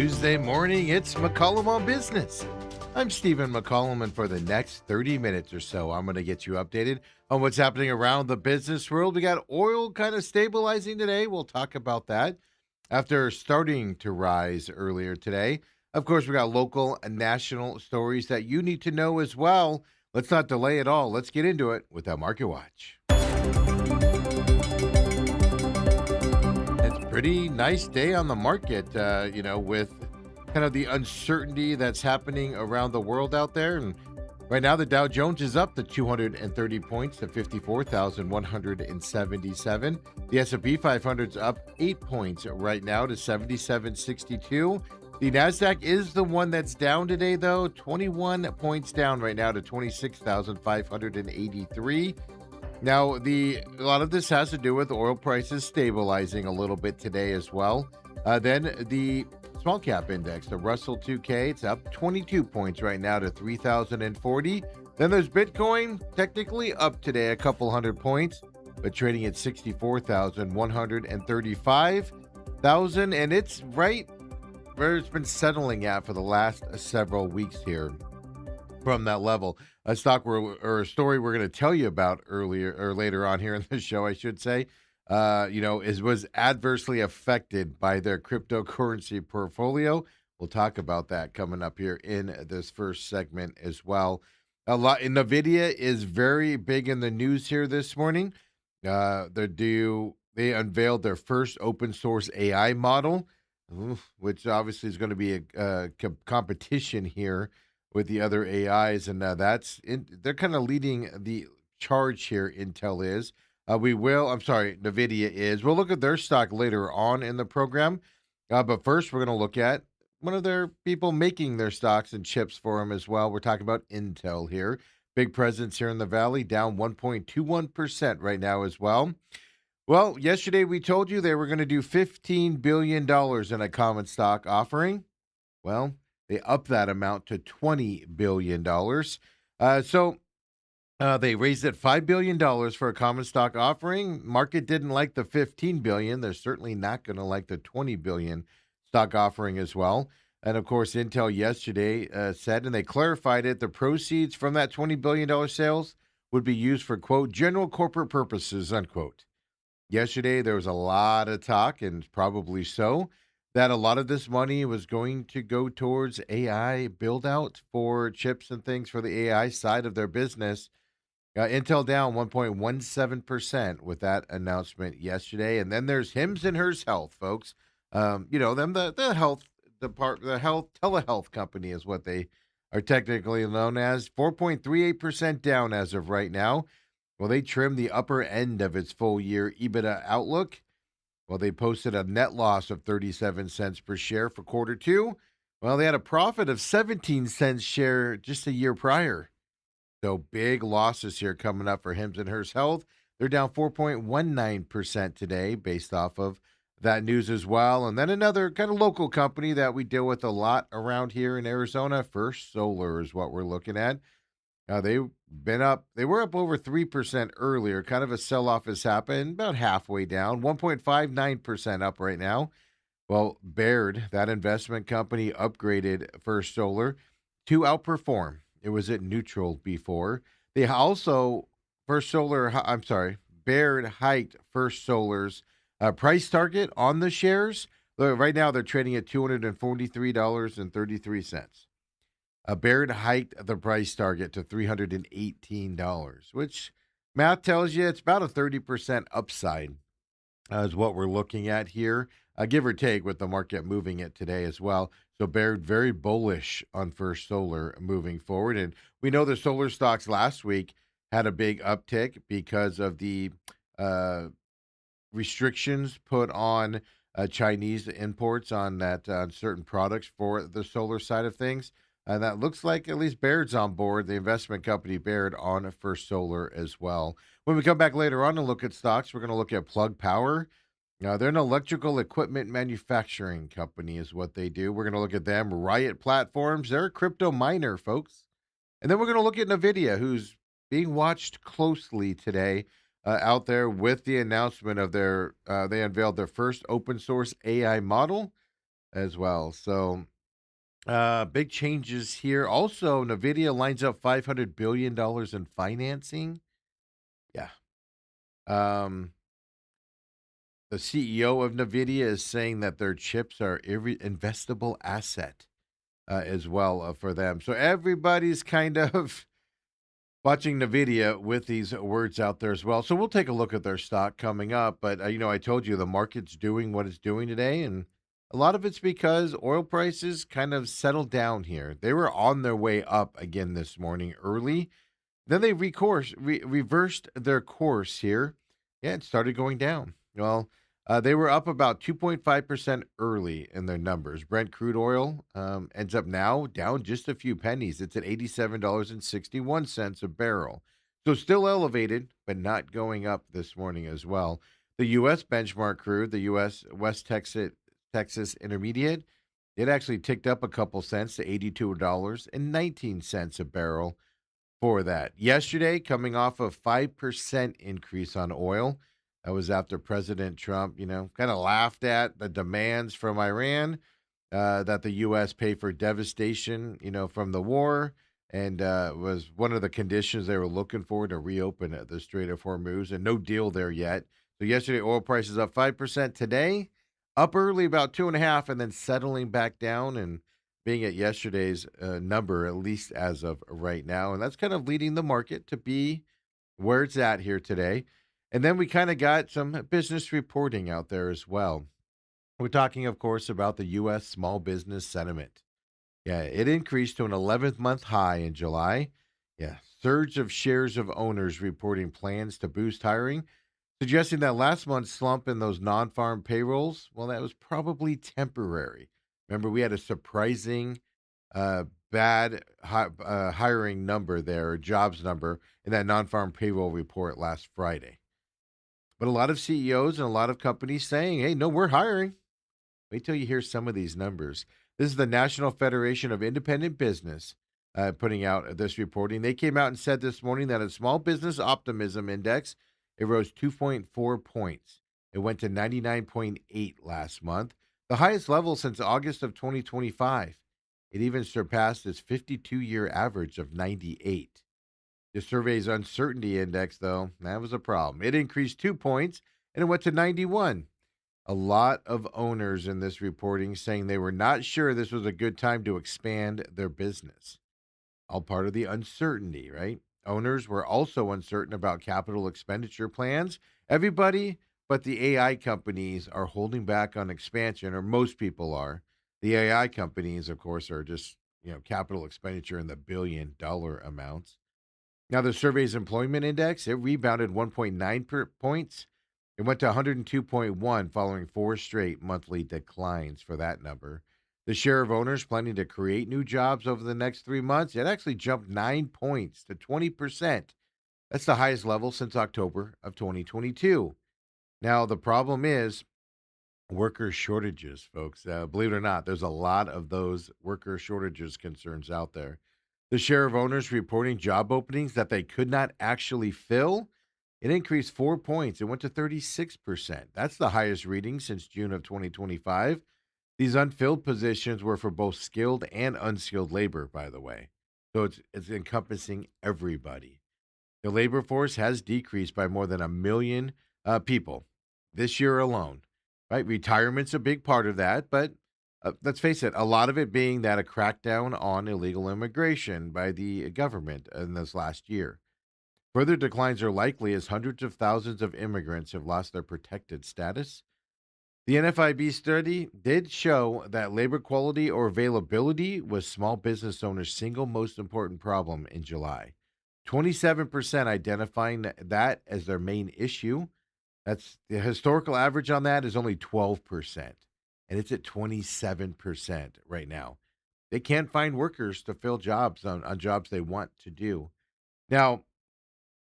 Tuesday morning, it's McCollum on Business. I'm Stephen McCollum, and for the next 30 minutes or so, I'm going to get you updated on what's happening around the business world. We got oil kind of stabilizing today. We'll talk about that after starting to rise earlier today. Of course, we got local and national stories that you need to know as well. Let's not delay it all. Let's get into it with our Market Watch. It's a pretty nice day on the market, with kind of the uncertainty that's happening around the world out there. And right now, the Dow Jones is up to 230 points to 54,177. The S&P 500's up 8 points right now to 7762. The NASDAQ is the one that's down today, though, 21 points down right now to 26,583. Now, a lot of this has to do with oil prices stabilizing a little bit today as well. Then the small cap index, the Russell 2K, it's up 22 points right now to 3,040. Then there's Bitcoin, technically up today a couple hundred points, but trading at 64,135,000, and it's right where it's been settling at for the last several weeks here from that level. A a story we're going to tell you about earlier or later on here in the show, I should say, was adversely affected by their cryptocurrency portfolio. We'll talk about that coming up here in this first segment as well. NVIDIA is very big in the news here this morning. They unveiled their first open source AI model, which obviously is going to be a competition here with the other AIs, and they're kind of leading the charge here. Intel is. NVIDIA is. We'll look at their stock later on in the program, but first we're going to look at one of their people making their stocks and chips for them as well. We're talking about Intel here. Big presence here in the Valley, down 1.21% right now as well. Well, yesterday we told you they were going to do $15 billion in a common stock offering. Well, they upped that amount to $20 billion. They raised it $5 billion for a common stock offering. Market didn't like the $15 billion. They're certainly not going to like the $20 billion stock offering as well. And of course, Intel yesterday said, and they clarified it, the proceeds from that $20 billion sales would be used for, quote, general corporate purposes, unquote. Yesterday, there was a lot of talk, and probably so, that a lot of this money was going to go towards AI build-out for chips and things for the AI side of their business. Intel down 1.17% with that announcement yesterday. And then there's Hims and Hers Health, folks. The health department, the health telehealth company is what they are technically known as. 4.38% down as of right now. Well, they trimmed the upper end of its full year EBITDA outlook. Well, they posted a net loss of 37 cents per share for quarter two. Well, they had a profit of 17 cents share just a year prior. So big losses here coming up for Hims and Hers Health. They're down 4.19% today based off of that news as well. And then another kind of local company that we deal with a lot around here in Arizona, First Solar is what we're looking at. They've been up. They were up over 3% earlier. Kind of a sell-off has happened, about halfway down, 1.59% up right now. Well, Baird, that investment company, upgraded First Solar to outperform. It was at neutral before. Baird hiked First Solar's price target on the shares. Right now, they're trading at $243.33. Baird hiked the price target to $318, which math tells you it's about a 30% upside is what we're looking at here, give or take with the market moving it today as well. So Baird very bullish on First Solar moving forward. And we know the solar stocks last week had a big uptick because of the restrictions put on Chinese imports on certain products for the solar side of things. And that looks like at least Baird's on board, the investment company Baird on First Solar as well. When we come back later on and look at stocks, we're going to look at Plug Power. Now, they're an electrical equipment manufacturing company is what they do. We're going to look at them. Riot Platforms, they're a crypto miner, folks. And then we're going to look at NVIDIA, who's being watched closely today out there with the announcement of they unveiled their first open source AI model. as well. So big changes here. Also, Nvidia lines up $500 billion in financing. Yeah. Um, the CEO of Nvidia is saying that their chips are investable asset as well for them. So everybody's kind of watching Nvidia with these words out there as well. So we'll take a look at their stock coming up. But I told you the market's doing what it's doing today, and a lot of it's because oil prices kind of settled down here. They were on their way up again this morning early, then they reversed their course here. Yeah, it started going down. Well, they were up about 2.5% early in their numbers. Brent crude oil ends up now down just a few pennies. It's at $87.61 a barrel. So still elevated, but not going up this morning as well. The U.S. benchmark crude, the U.S. West Texas Intermediate, it actually ticked up a couple cents to $82.19 a barrel for that. Yesterday, coming off a 5% increase on oil. That was after President Trump, kind of laughed at the demands from Iran that the U.S. pay for devastation, from the war, and was one of the conditions they were looking for to reopen the Strait of Hormuz, and no deal there yet. So yesterday, oil prices up 5%. Today, up early about 2.5, and then settling back down and being at yesterday's number, at least as of right now. And that's kind of leading the market to be where it's at here today. And then we kind of got some business reporting out there as well. We're talking, of course, about the U.S. small business sentiment. Yeah, it increased to an 11th month high in July. Yeah, surge of shares of owners reporting plans to boost hiring, suggesting that last month's slump in those non farm payrolls, well, that was probably temporary. Remember, we had a surprising uh, hiring number there, or jobs number, in that non farm payroll report last Friday. But a lot of CEOs and a lot of companies saying, hey, no, we're hiring. Wait till you hear some of these numbers. This is the National Federation of Independent Business putting out this reporting. They came out and said this morning that a small business optimism index, it rose 2.4 points. It went to 99.8 last month, the highest level since August of 2025. It even surpassed its 52-year average of 98. The survey's uncertainty index, though, that was a problem. It increased 2 points and it went to 91. A lot of owners in this reporting saying they were not sure this was a good time to expand their business. All part of the uncertainty, right? Owners were also uncertain about capital expenditure plans. Everybody but the AI companies are holding back on expansion, or most people are. The AI companies, of course, are just, capital expenditure in the billion-dollar amounts. Now, the survey's employment index, it rebounded 1.9 points. It went to 102.1 following four straight monthly declines for that number. The share of owners planning to create new jobs over the next 3 months, it actually jumped 9 points to 20%. That's the highest level since October of 2022. Now, the problem is worker shortages, folks. Believe it or not, there's a lot of those worker shortages concerns out there. The share of owners reporting job openings that they could not actually fill, it increased 4 points. It went to 36%. That's the highest reading since June of 2025. These unfilled positions were for both skilled and unskilled labor, by the way. So it's encompassing everybody. The labor force has decreased by more than a million people this year alone. Right, retirement's a big part of that, but let's face it, a lot of it being that a crackdown on illegal immigration by the government in this last year. Further declines are likely as hundreds of thousands of immigrants have lost their protected status. The NFIB study did show that labor quality or availability was small business owners' single most important problem in July. 27% identifying that as their main issue. That's the historical average on that is only 12%, and it's at 27% right now. They can't find workers to fill jobs on jobs they want to do. Now,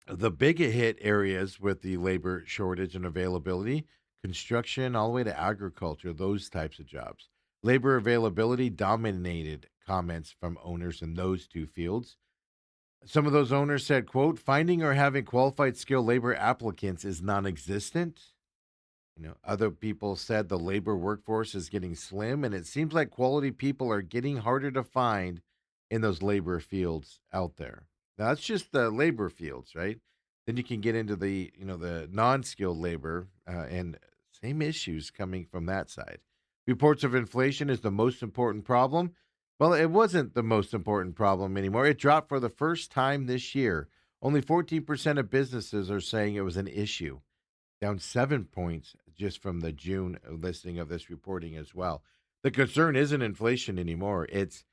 the big hit areas with the labor shortage and availability, construction, all the way to agriculture, those types of jobs. Labor availability dominated comments from owners in those two fields. Some of those owners said, quote, finding or having qualified skilled labor applicants is non existent. Other people said the labor workforce is getting slim, and it seems like quality people are getting harder to find in those labor fields out there. Now, that's just the labor fields, right? Then you can get into the non-skilled labor, and same issues coming from that side. Reports of inflation is the most important problem. Well, it wasn't the most important problem anymore. It dropped for the first time this year. Only 14% of businesses are saying it was an issue, down 7 points just from the June listing of this reporting as well. The concern isn't inflation anymore. It's,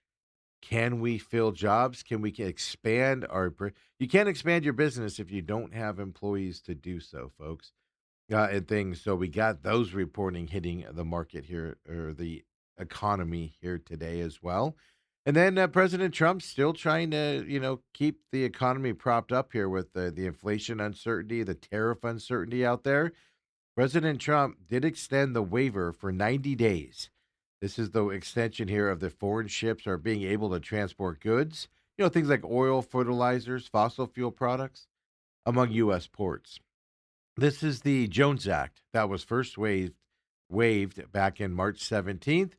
can we fill jobs? Can we expand you can't expand your business if you don't have employees to do so, folks, and things. So we got those reporting hitting the market here, or the economy here today as well. And then President Trump's still trying to, keep the economy propped up here with the inflation uncertainty, the tariff uncertainty out there. President Trump did extend the waiver for 90 days. This is the extension here of the foreign ships are being able to transport goods, things like oil, fertilizers, fossil fuel products among U.S. ports. This is the Jones Act that was first waived back in March 17th,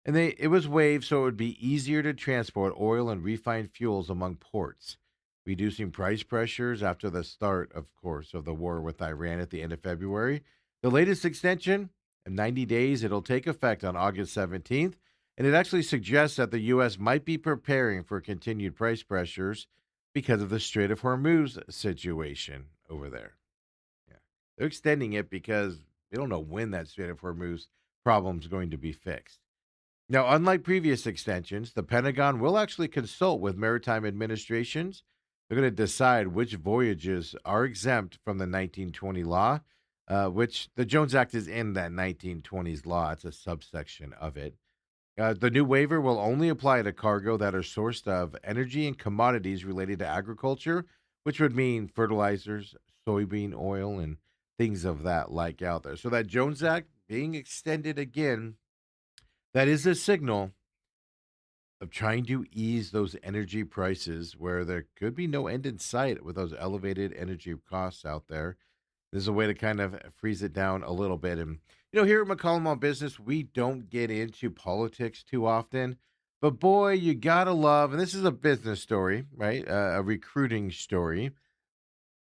and it was waived so it would be easier to transport oil and refined fuels among ports, reducing price pressures after the start, of course, of the war with Iran at the end of February. The latest extension, in 90 days, it'll take effect on August 17th, and it actually suggests that the U.S. might be preparing for continued price pressures because of the Strait of Hormuz situation over there. Yeah. They're extending it because they don't know when that Strait of Hormuz problem is going to be fixed. Now, unlike previous extensions, the Pentagon will actually consult with maritime administrations. They're going to decide which voyages are exempt from the 1920 law, which the Jones Act is in that 1920s law. It's a subsection of it. The new waiver will only apply to cargo that are sourced of energy and commodities related to agriculture, which would mean fertilizers, soybean oil, and things of that like out there. So that Jones Act being extended again, that is a signal of trying to ease those energy prices where there could be no end in sight with those elevated energy costs out there. This is a way to kind of freeze it down a little bit. And, here at McCollum on Business, we don't get into politics too often. But boy, you got to love, and this is a business story, right? A recruiting story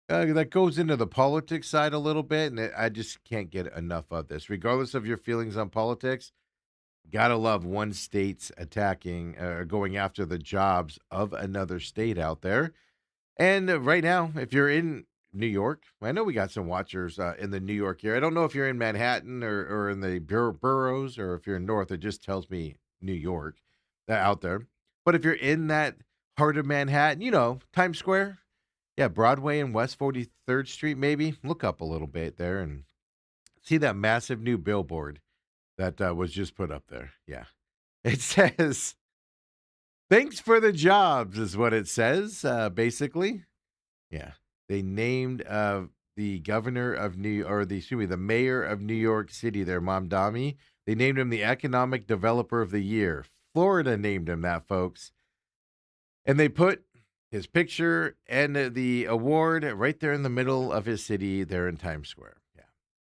that goes into the politics side a little bit. And I just can't get enough of this. Regardless of your feelings on politics, gotta love one state's attacking, going after the jobs of another state out there. And right now, if you're in New York, I know we got some watchers in the New York area. I don't know if you're in Manhattan or in the boroughs, or if you're in North. It just tells me New York out there. But if you're in that heart of Manhattan, Times Square, yeah, Broadway and West 43rd Street, maybe look up a little bit there and see that massive new billboard that was just put up there. Yeah. It says, "Thanks for the jobs," is what it says, basically. Yeah. They named the governor of the mayor of New York City there, Mamdani. They named him the Economic Developer of the Year. Florida named him that, folks. And they put his picture and the award right there in the middle of his city there in Times Square. Yeah.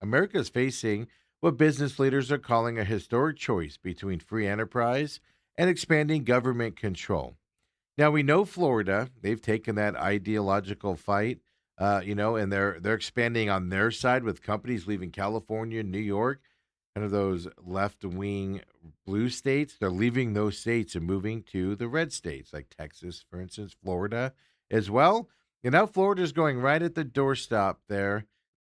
America is facing what business leaders are calling a historic choice between free enterprise and expanding government control. Now we know Florida; they've taken that ideological fight, and they're expanding on their side with companies leaving California, New York, kind of those left wing blue states. They're leaving those states and moving to the red states, like Texas, for instance, Florida as well. And now Florida's going right at the doorstep there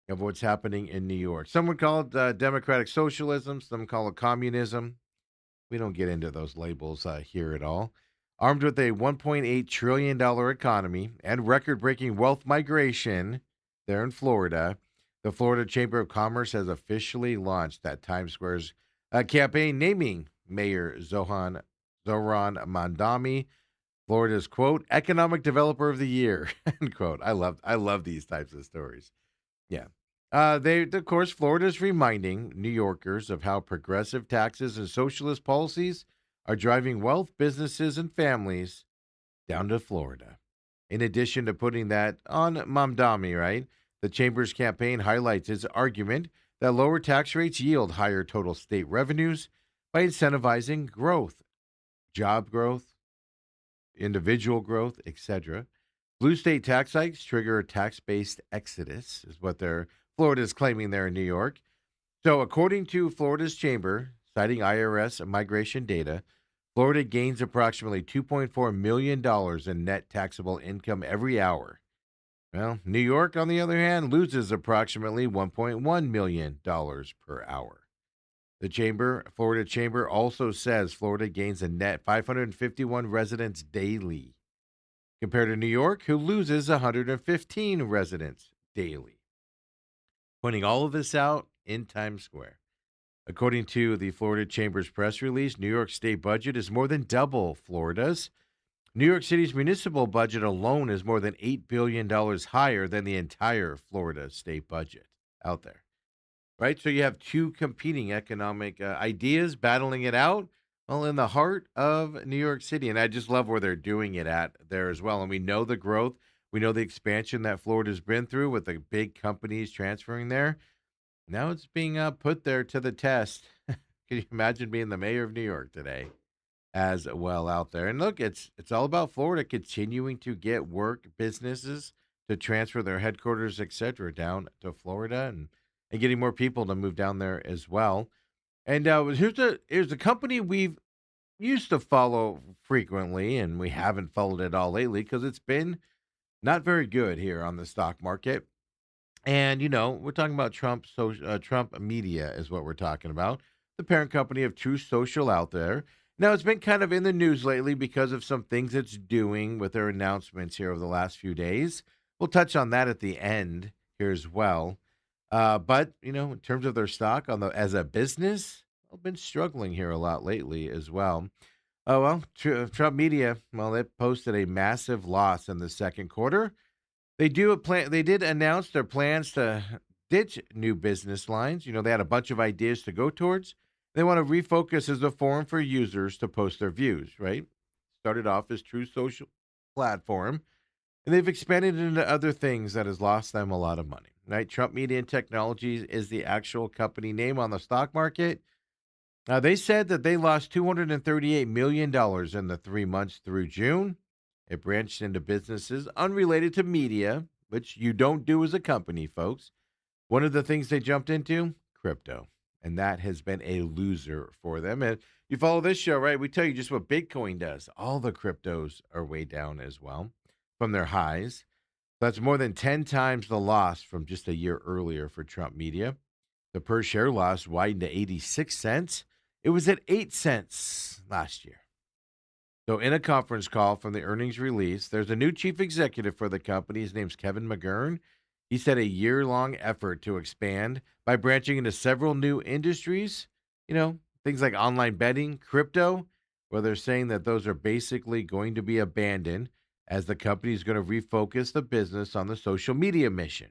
of what's happening in New York. Some would call it democratic socialism. Some call it communism. We don't get into those labels here at all. Armed with a $1.8 trillion economy and record breaking wealth migration there in Florida, the Florida Chamber of Commerce has officially launched that Times Square's campaign naming Mayor Zohran Mandami Florida's, quote, economic developer of the year, end quote. I love these types of stories. Yeah. Of course, Florida's reminding New Yorkers of how progressive taxes and socialist policies are driving wealth, businesses, and families down to Florida. In addition to putting that on Mamdani, right? The chamber's campaign highlights its argument that lower tax rates yield higher total state revenues by incentivizing growth, job growth, individual growth, etc. Blue state tax hikes trigger a tax-based exodus, is what Florida is claiming there in New York. So, according to Florida's chamber, citing IRS migration data, Florida gains approximately $2.4 million in net taxable income every hour. Well, New York, on the other hand, loses approximately $1.1 million per hour. Florida Chamber also says Florida gains a net 551 residents daily, compared to New York, who loses 115 residents daily. Pointing all of this out in Times Square. According to the Florida Chamber's press release, New York state budget is more than double Florida's. New York City's municipal budget alone is more than $8 billion higher than the entire Florida state budget out there, right? So you have two competing economic ideas battling it out, well, in the heart of New York City. And I just love where they're doing it at there as well. And we know the growth, we know the expansion that Florida's been through with the big companies transferring there. Now it's being put there to the test. Can you imagine being the mayor of New York today? As well out there. And look, it's all about Florida continuing to get work businesses to transfer their headquarters, etc., down to Florida and getting more people to move down there as well. And here's a company we've used to follow frequently, and we haven't followed it all lately because it's been not very good here on the stock market. And we're talking about Trump Media is what we're talking about, the parent company of True Social out there. Now, it's been kind of in the news lately because of some things it's doing with their announcements here over the last few days. We'll touch on that at the end here as well. But in terms of their stock as a business, I've been struggling here a lot lately as well. Oh, well, Trump Media, well, they posted a massive loss in the second quarter. They did announce their plans to ditch new business lines. They had a bunch of ideas to go towards. They want to refocus as a forum for users to post their views, right? Started off as True Social platform, and they've expanded into other things that has lost them a lot of money, right? Trump Media and Technologies is the actual company name on the stock market. They said that they lost $238 million in the 3 months through June. It branched into businesses unrelated to media, which you don't do as a company, folks. One of the things they jumped into, crypto. And that has been a loser for them. And you follow this show, right? We tell you just what Bitcoin does. All the cryptos are way down as well from their highs. That's more than 10 times the loss from just a year earlier for Trump Media. The per share loss widened to 86 cents. It was at 8 cents last year. So in a conference call from the earnings release, there's a new chief executive for the company. His name's Kevin McGurn. He said a year-long effort to expand by branching into several new industries, things like online betting, crypto, where they're saying that those are basically going to be abandoned as the company is going to refocus the business on the social media mission.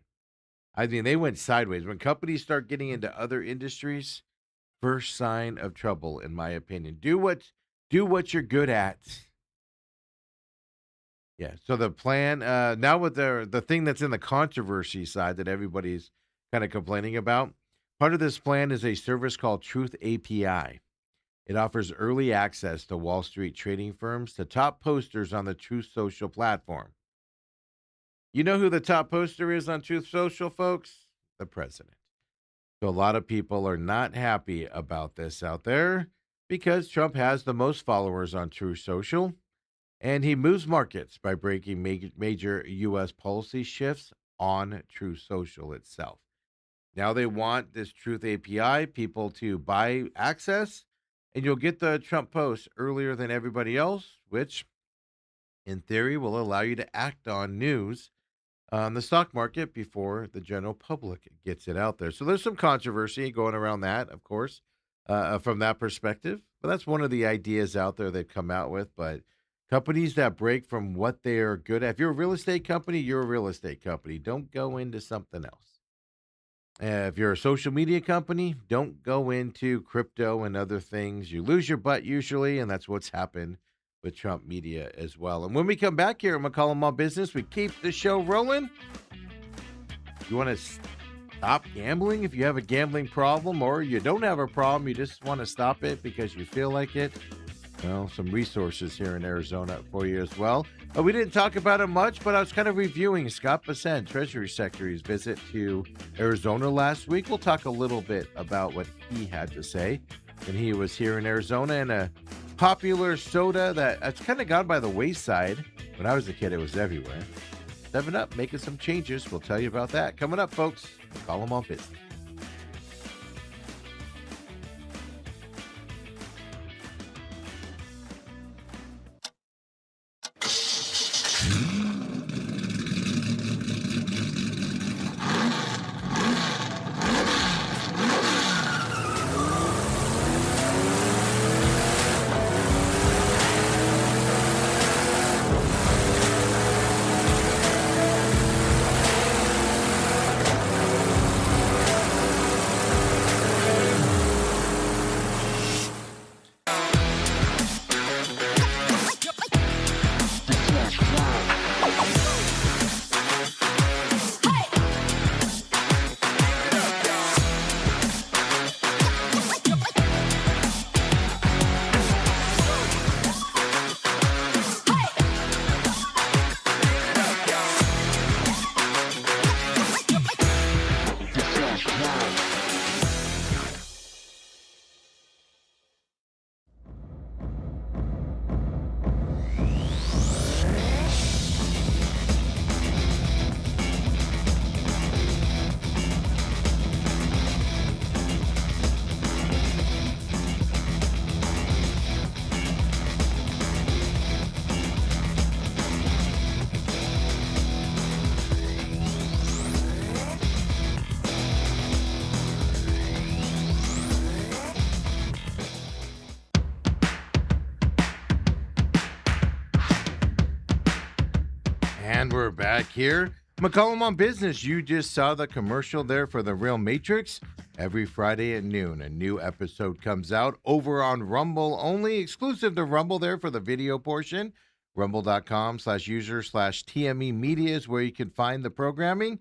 I mean, they went sideways. When companies start getting into other industries, first sign of trouble, in my opinion. Do what you're good at. Yeah. So the plan now with the thing that's in the controversy side that everybody's kind of complaining about, part of this plan is a service called Truth API. It offers early access to Wall Street trading firms to top posters on the Truth Social platform. You know who the top poster is on Truth Social, folks? The president. So a lot of people are not happy about this out there because Trump has the most followers on Truth Social. And he moves markets by breaking major U.S. policy shifts on Truth Social itself. Now they want this Truth API people to buy access, and you'll get the Trump posts earlier than everybody else, which in theory will allow you to act on news on the stock market before the general public gets it out there. So there's some controversy going around that, of course, from that perspective. But that's one of the ideas out there they've come out with. But companies that break from what they are good at. If you're a real estate company, you're a real estate company. Don't go into something else. If you're a social media company, don't go into crypto and other things. You lose your butt usually, and that's what's happened with Trump Media as well. And when we come back here at McCollum Business, we keep the show rolling. You want to stop gambling if you have a gambling problem, or you don't have a problem, you just want to stop it because you feel like it. Well, some resources here in Arizona for you as well. We didn't talk about it much, but I was kind of reviewing Scott Bessent, Treasury Secretary's visit to Arizona last week. We'll talk a little bit about what he had to say when he was here in Arizona, and a popular soda that's kind of gone by the wayside. When I was a kid, it was everywhere. 7-Up making some changes. We'll tell you about that coming up, folks. McCollum on Business. And we're back here. McCollum on Business. You just saw the commercial there for the Real Matrix. Every Friday at noon, a new episode comes out over on Rumble only, exclusive to Rumble there for the video portion. Rumble.com/user/TME Media is where you can find the programming.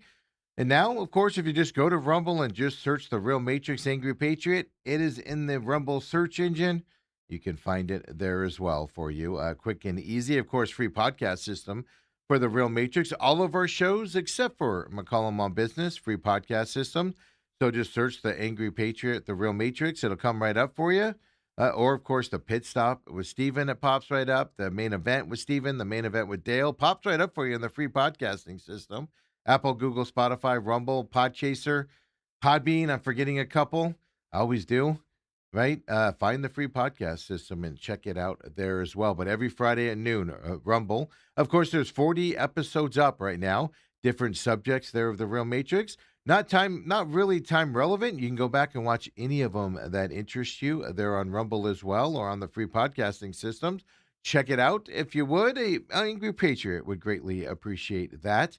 And now, of course, if you just go to Rumble and just search the Real Matrix Angry Patriot, it is in the Rumble search engine. You can find it there as well for you. Quick and easy. Of course, free podcast system for the Real Matrix. All of our shows, except for McCollum on Business, free podcast system. So just search the Angry Patriot, the Real Matrix. It'll come right up for you. Or, of course, the Pit Stop with Steven, it pops right up. The Main Event with Steven, the Main Event with Dale, pops right up for you in the free podcasting system. Apple, Google, Spotify, Rumble, Podchaser, Podbean. I'm forgetting a couple. I always do. Right? Find the free podcast system and check it out there as well. But every Friday at noon, Rumble. Of course, there's 40 episodes up right now. Different subjects there of the Real Matrix. Not really time relevant. You can go back and watch any of them that interest you. They're on Rumble as well, or on the free podcasting systems. Check it out if you would. An Angry Patriot would greatly appreciate that.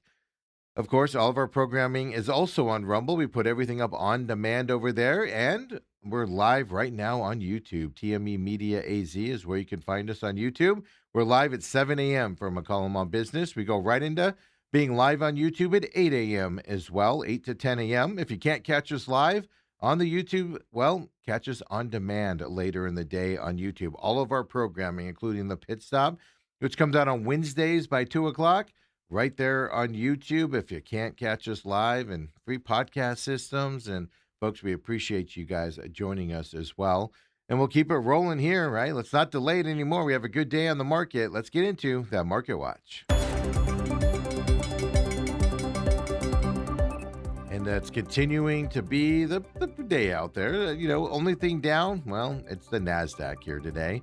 Of course, all of our programming is also on Rumble. We put everything up on demand over there, and we're live right now on YouTube. TME Media AZ is where you can find us on YouTube. We're live at 7 a.m. for McCollum on Business. We go right into being live on YouTube at 8 a.m. as well, 8 to 10 a.m. If you can't catch us live on the YouTube, well, catch us on demand later in the day on YouTube. All of our programming, including the Pit Stop, which comes out on Wednesdays by 2 o'clock, right there on YouTube if you can't catch us live, and free podcast systems. And folks, we appreciate you guys joining us as well. And we'll keep it rolling here, right? Let's not delay it anymore. We have a good day on the market. Let's get into that Market Watch. And that's continuing to be the day out there. Only thing down, well, it's the NASDAQ here today.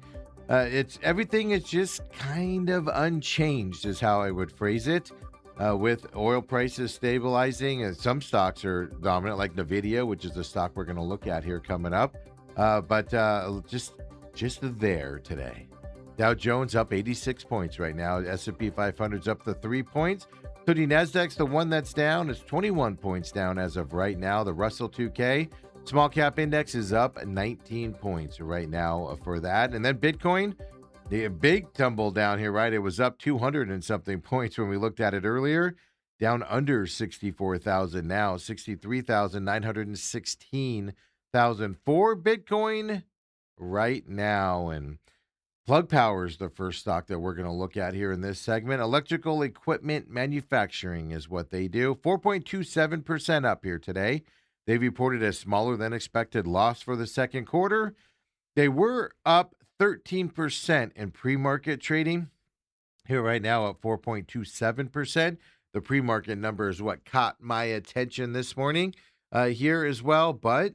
It's everything is just kind of unchanged is how I would phrase it, with oil prices stabilizing, and some stocks are dominant, like NVIDIA, which is the stock we're going to look at here coming up. But just there today. Dow Jones up 86 points right now. S&P 500's up to 3 points. So the NASDAQ's the one that's down. It's 21 points down as of right now. The Russell 2K small cap index is up 19 points right now for that. And then Bitcoin, the big tumble down here, right? It was up 200 and something points when we looked at it earlier. down under 64,000 now, 63,916,000 for Bitcoin right now. And Plug Power is the first stock that we're going to look at here in this segment. Electrical equipment manufacturing is what they do. 4.27% up here today. They reported a smaller than expected loss for the second quarter. They were up 13% in pre-market trading. Here right now at 4.27%. The pre-market number is what caught my attention this morning here as well, but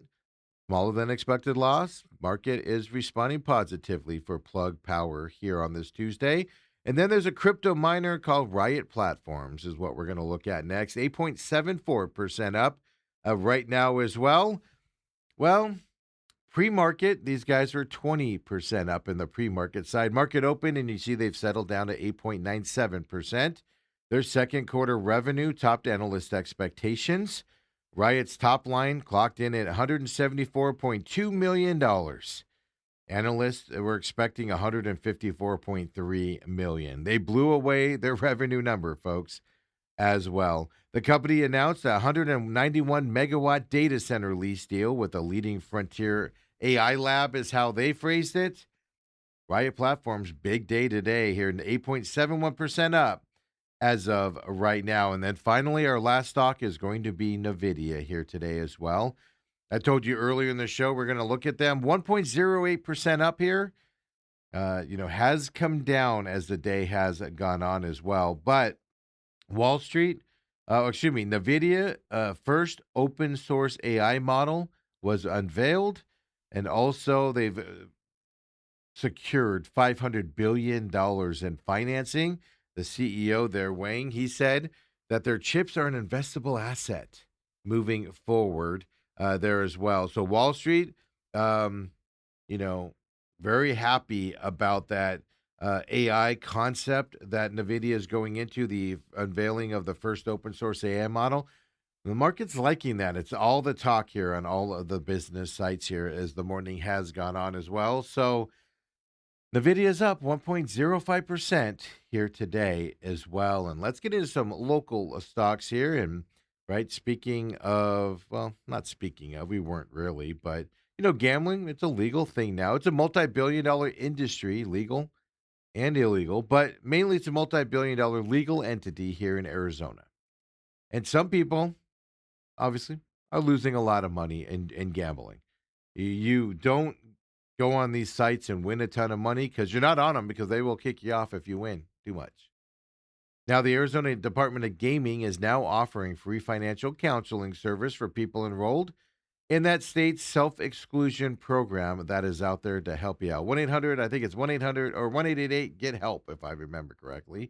smaller than expected loss. Market is responding positively for Plug Power here on this Tuesday. And then there's a crypto miner called Riot Platforms is what we're going to look at next. 8.74% up right now as well. Well, pre-market, these guys are 20% up in the pre-market side. Market open, and you see they've settled down to 8.97%. Their second quarter revenue topped analyst expectations. Riot's top line clocked in at $174.2 million. Analysts were expecting $154.3 million. They blew away their revenue number, folks, as well. The company announced a 191 megawatt data center lease deal with a leading frontier AI lab is how they phrased it. Riot Platforms, big day today here, 8.71% up as of right now. And then finally, our last stock is going to be NVIDIA here today as well. I told you earlier in the show, we're going to look at them. 1.08% up here. Has come down as the day has gone on as well. But Wall Street, NVIDIA, first open source AI model was unveiled. And also, they've secured $500 billion in financing. The CEO there, Wang, he said that their chips are an investable asset moving forward there as well. So Wall Street, very happy about that AI concept that NVIDIA is going into, the unveiling of the first open source AI model. The market's liking that. It's all the talk here on all of the business sites here as the morning has gone on as well. So NVIDIA's up 1.05% here today as well. And let's get into some local stocks here. And we weren't really, but gambling, it's a legal thing now. It's a multi-billion-dollar industry, legal and illegal, but mainly it's a multi-billion-dollar legal entity here in Arizona. And some people, obviously, are losing a lot of money in gambling. You don't go on these sites and win a ton of money because you're not on them, because they will kick you off if you win too much. Now, the Arizona Department of Gaming is now offering free financial counseling service for people enrolled in that state's self-exclusion program that is out there to help you out. 1-800, I think it's 1-800 or 1-888-GET-HELP, if I remember correctly.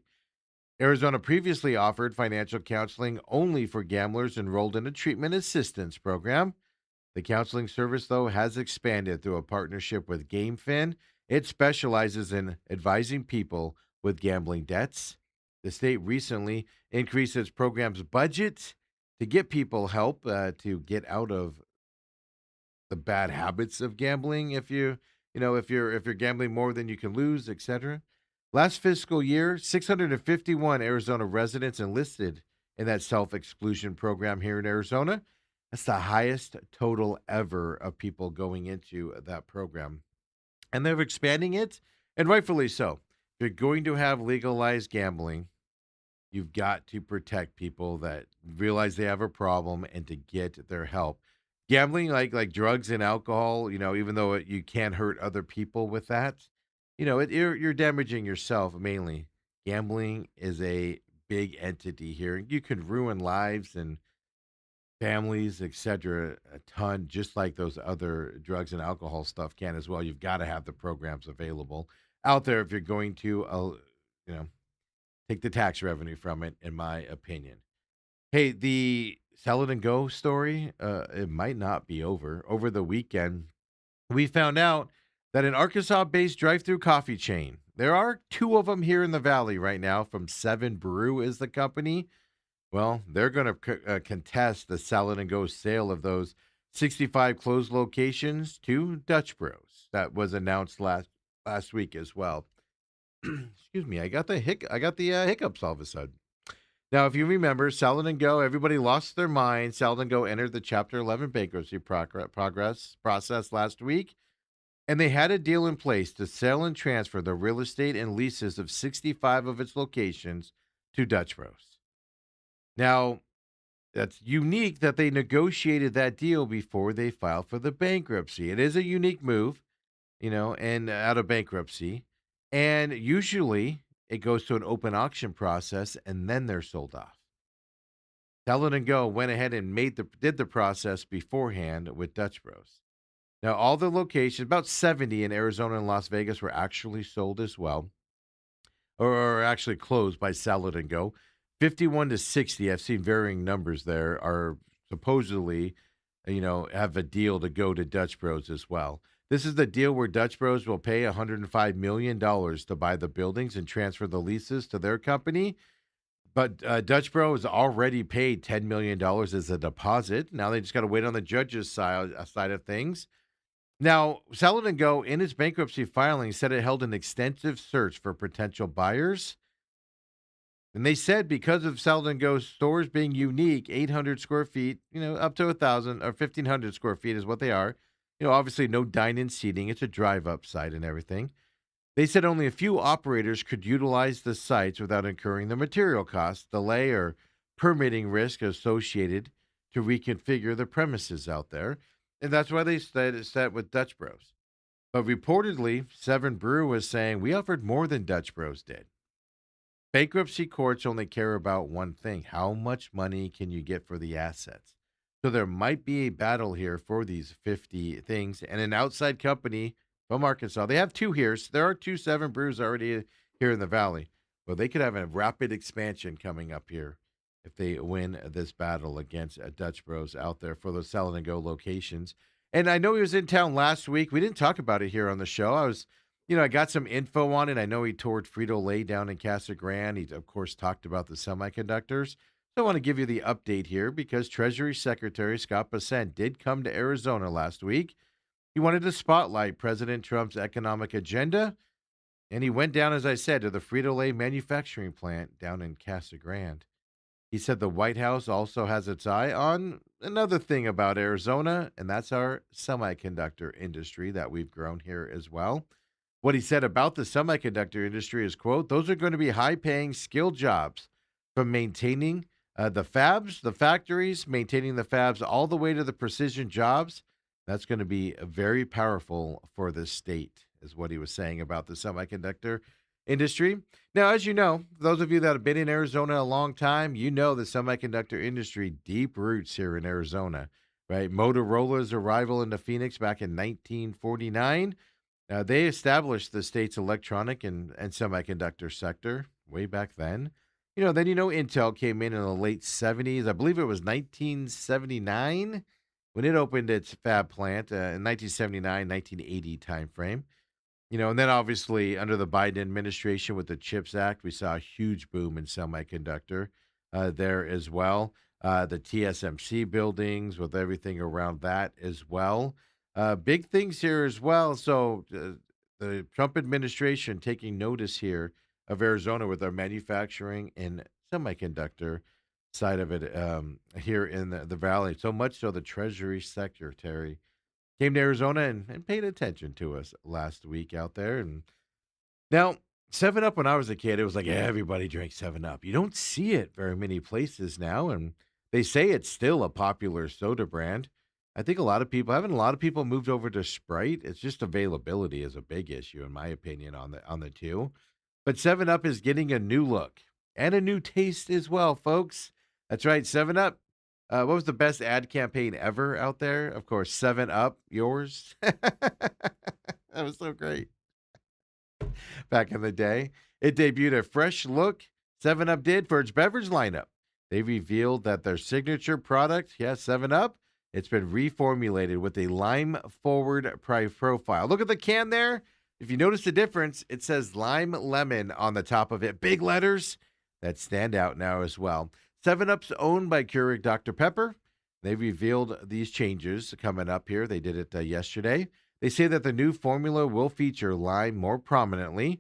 Arizona previously offered financial counseling only for gamblers enrolled in a treatment assistance program. The counseling service, though, has expanded through a partnership with GameFin. It specializes in advising people with gambling debts. The state recently increased its program's budget to get people help to get out of the bad habits of gambling. If you're gambling more than you can lose, etc. Last fiscal year, 651 Arizona residents enlisted in that self-exclusion program here in Arizona. That's the highest total ever of people going into that program. And they're expanding it, and rightfully so. If you're going to have legalized gambling, you've got to protect people that realize they have a problem and to get their help. Gambling, like drugs and alcohol, even though you can hurt other people with that, you're damaging yourself mainly. Gambling is a big entity here. You could ruin lives and families, etc., a ton, just like those other drugs and alcohol stuff can as well. You've got to have the programs available out there if you're going to, take the tax revenue from it, in my opinion. Hey, the sell it and go story, it might not be over. Over the weekend, we found out that an Arkansas-based drive-through coffee chain, there are two of them here in the valley right now, from Seven Brew is the company. Well, they're going to contest the sell it and go sale of those 65 closed locations to Dutch Bros. That was announced last week as well. Excuse me, I got the hiccups all of a sudden. Now, if you remember, Salad and Go, everybody lost their mind. Salad and Go entered the Chapter 11 bankruptcy progress process last week, and they had a deal in place to sell and transfer the real estate and leases of 65 of its locations to Dutch Bros. Now, that's unique that they negotiated that deal before they filed for the bankruptcy. It is a unique move, and out of bankruptcy. And usually it goes to an open auction process and then they're sold off. Salad and Go went ahead and did the process beforehand with Dutch Bros. Now, all the locations, about 70 in Arizona and Las Vegas, were actually sold as well, or actually closed by Salad and Go. 51 to 60, I've seen varying numbers there, are supposedly, have a deal to go to Dutch Bros as well. This is the deal where Dutch Bros will pay $105 million to buy the buildings and transfer the leases to their company. But Dutch Bros already paid $10 million as a deposit. Now they just got to wait on the judge's side of things. Now, Salad and Go, in its bankruptcy filing, said it held an extensive search for potential buyers. And they said because of Salad and Go's stores being unique, 800 square feet, up to 1,000 or 1,500 square feet is what they are. Obviously no dine-in seating. It's a drive-up site and everything. They said only a few operators could utilize the sites without incurring the material costs, delay, or permitting risk associated to reconfigure the premises out there. And that's why they said it's set with Dutch Bros. But reportedly, Severn Brew was saying we offered more than Dutch Bros did. Bankruptcy courts only care about one thing: how much money can you get for the assets? So there might be a battle here for these 50 things. And an outside company from Arkansas, they have two here. So there are two Severn Brews already here in the Valley. Well, they could have a rapid expansion coming up here if they win this battle against Dutch Bros out there for those Salad and Go locations. And I know he was in town last week. We didn't talk about it here on the show. I got some info on it. I know he toured Frito-Lay down in Casa Grande. He, of course, talked about the semiconductors. So I want to give you the update here because Treasury Secretary Scott Bessent did come to Arizona last week. He wanted to spotlight President Trump's economic agenda, and he went down, as I said, to the Frito-Lay manufacturing plant down in Casa Grande. He said the White House also has its eye on another thing about Arizona, and that's our semiconductor industry that we've grown here as well. What he said about the semiconductor industry is, quote, those are going to be high-paying, skilled jobs from maintaining the fabs, the factories, maintaining the fabs all the way to the precision jobs. That's going to be very powerful for the state, is what he was saying about the semiconductor industry. Now, as you know, those of you that have been in Arizona a long time, you know the semiconductor industry deep roots here in Arizona, right? Motorola's arrival into Phoenix back in 1949. They established the state's electronic and semiconductor sector way back then. Intel came in the late 70s. I believe it was 1979 when it opened its fab plant in 1979, 1980 timeframe. And then obviously under the Biden administration with the CHIPS Act, we saw a huge boom in semiconductor there as well. The TSMC buildings with everything around that as well. Big things here as well. So the Trump administration taking notice here of Arizona with our manufacturing and semiconductor side of it here in the Valley. So much so the Treasury Secretary came to Arizona and paid attention to us last week out there. And now, 7 Up, when I was a kid, it was like everybody drank 7 Up. You don't see it very many places now, and they say it's still a popular soda brand. I think haven't a lot of people moved over to Sprite? It's just availability is a big issue, in my opinion, on the two. But 7 Up is getting a new look and a new taste as well, folks. That's right, 7 Up. What was the best ad campaign ever out there? Of course, 7 Up, yours. That was so great back in the day. It debuted a fresh look, 7 Up did, for its beverage lineup. They revealed that their signature product, 7 Up, it's been reformulated with a lime-forward profile. Look at the can there. If you notice the difference, it says lime lemon on the top of it. Big letters that stand out now as well. 7 Up's owned by Keurig Dr. Pepper. They revealed these changes coming up here. They did it yesterday. They say that the new formula will feature lime more prominently,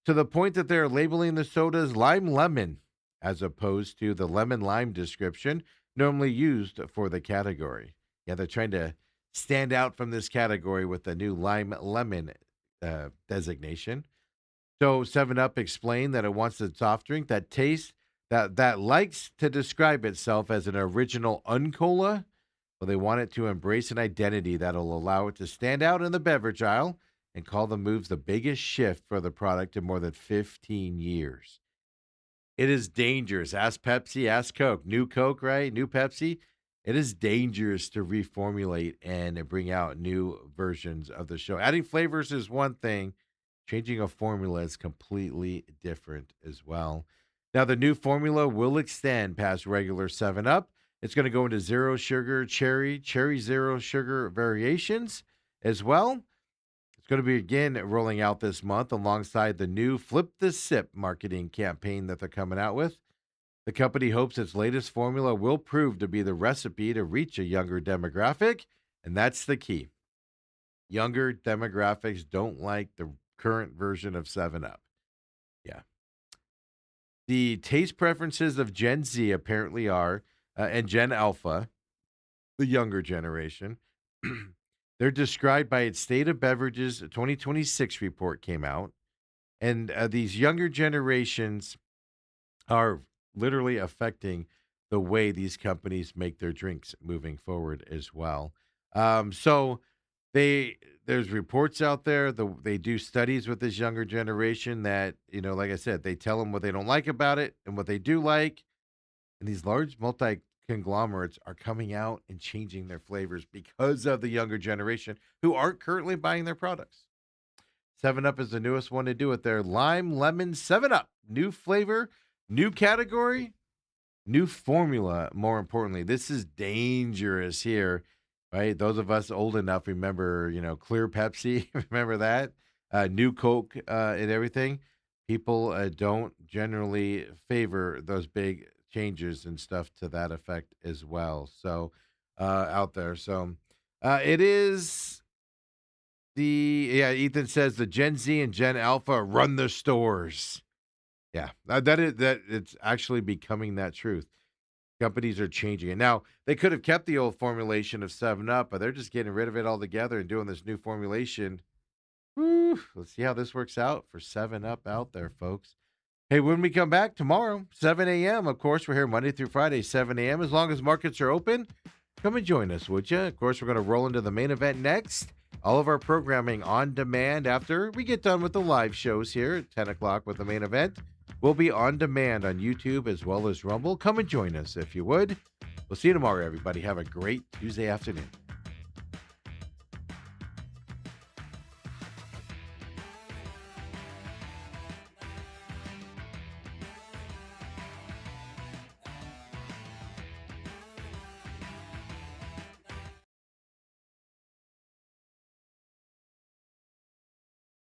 to the point that they're labeling the sodas lime lemon as opposed to the lemon lime description normally used for the category. Yeah, they're trying to stand out from this category with the new lime lemon designation. So 7 Up explained that it wants a soft drink that tastes that likes to describe itself as an original uncola. Well, they want it to embrace an identity that'll allow it to stand out in the beverage aisle and call the moves the biggest shift for the product in more than 15 years. It is dangerous. Ask Pepsi, ask Coke. New Coke, right? New Pepsi. It is dangerous to reformulate and bring out new versions of the show. Adding flavors is one thing, changing a formula is completely different as well. Now, the new formula will extend past regular 7 Up. It's going to go into zero sugar, cherry zero sugar variations as well. It's going to be again rolling out this month alongside the new Flip the Sip marketing campaign that they're coming out with. The company hopes its latest formula will prove to be the recipe to reach a younger demographic, and that's the key. Younger demographics don't like the current version of 7 Up. Yeah. The taste preferences of Gen Z apparently are, and Gen Alpha, the younger generation, they're described by its State of Beverages 2026 report came out. And these younger generations are literally affecting the way these companies make their drinks moving forward as well. So they there's reports out there. They do studies with this younger generation that like I said, they tell them what they don't like about it and what they do like. And these large multi conglomerates are coming out and changing their flavors because of the younger generation who aren't currently buying their products. 7 Up is the newest one to do it. Their lime lemon 7 Up. New flavor, new category, new formula. More importantly, this is dangerous here, right? Those of us old enough remember, clear Pepsi. Remember that? New Coke and everything. People don't generally favor those big changes and stuff to that effect as well. So out there. So it is Ethan says the Gen Z and Gen Alpha run the stores. Yeah, that it's actually becoming that truth. Companies are changing it. Now, they could have kept the old formulation of 7 Up, but they're just getting rid of it altogether and doing this new formulation. Woo, let's see how this works out for 7 Up out there, folks. Hey, when we come back tomorrow, 7 a.m., of course, we're here Monday through Friday, 7 a.m. As long as markets are open, come and join us, would you? Of course, we're going to roll into the main event next. All of our programming on demand after we get done with the live shows here at 10 o'clock with the main event. We'll be on demand on YouTube as well as Rumble. Come and join us if you would. We'll see you tomorrow, everybody. Have a great Tuesday afternoon.